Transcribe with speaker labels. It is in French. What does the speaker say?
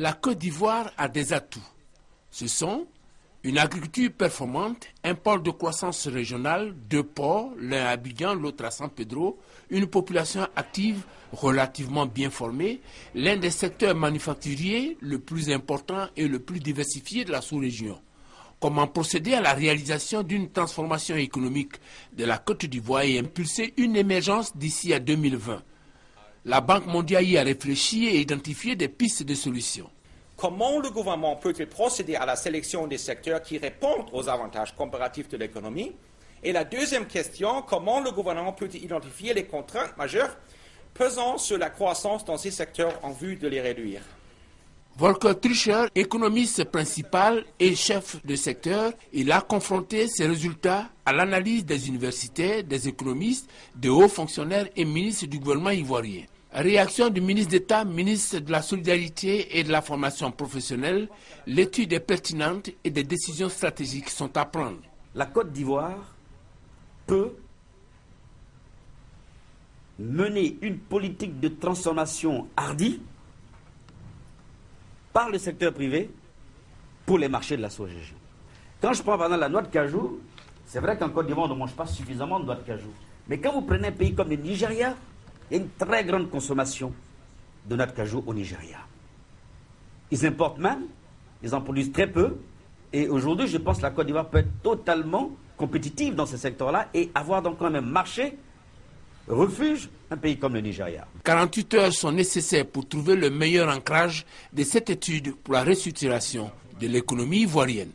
Speaker 1: La Côte d'Ivoire a des atouts. Ce sont une agriculture performante, un pôle de croissance régionale, 2 ports, l'un à Abidjan, l'autre à San Pedro, une population active relativement bien formée, l'un des secteurs manufacturiers le plus important et le plus diversifié de la sous-région. Comment procéder à la réalisation d'une transformation économique de la Côte d'Ivoire et impulser une émergence d'ici à 2020? La Banque mondiale y a réfléchi et identifié des pistes de solutions.
Speaker 2: Comment le gouvernement peut-il procéder à la sélection des secteurs qui répondent aux avantages comparatifs de l'économie? Et la deuxième question, comment le gouvernement peut-il identifier les contraintes majeures pesant sur la croissance dans ces secteurs en vue de les réduire?
Speaker 1: Volker Trüscher, économiste principal et chef de secteur, il a confronté ses résultats à l'analyse des universitaires, des économistes, de hauts fonctionnaires et ministres du gouvernement ivoirien. Réaction du ministre d'État, ministre de la Solidarité et de la Formation professionnelle, l'étude est pertinente et des décisions stratégiques sont à prendre.
Speaker 3: La Côte d'Ivoire peut mener une politique de transformation hardie par le secteur privé pour les marchés de la sous-région. Quand je prends par exemple la noix de cajou, c'est vrai qu'en Côte d'Ivoire on ne mange pas suffisamment de noix de cajou. Mais quand vous prenez un pays comme le Nigeria, il y a une très grande consommation de noix de cajou au Nigeria. Ils importent même, ils en produisent très peu. Et aujourd'hui, je pense que la Côte d'Ivoire peut être totalement compétitive dans ce secteur-là et avoir donc quand même marché, refuge, un pays comme le Nigeria.
Speaker 1: 48 heures sont nécessaires pour trouver le meilleur ancrage de cette étude pour la restructuration de l'économie ivoirienne.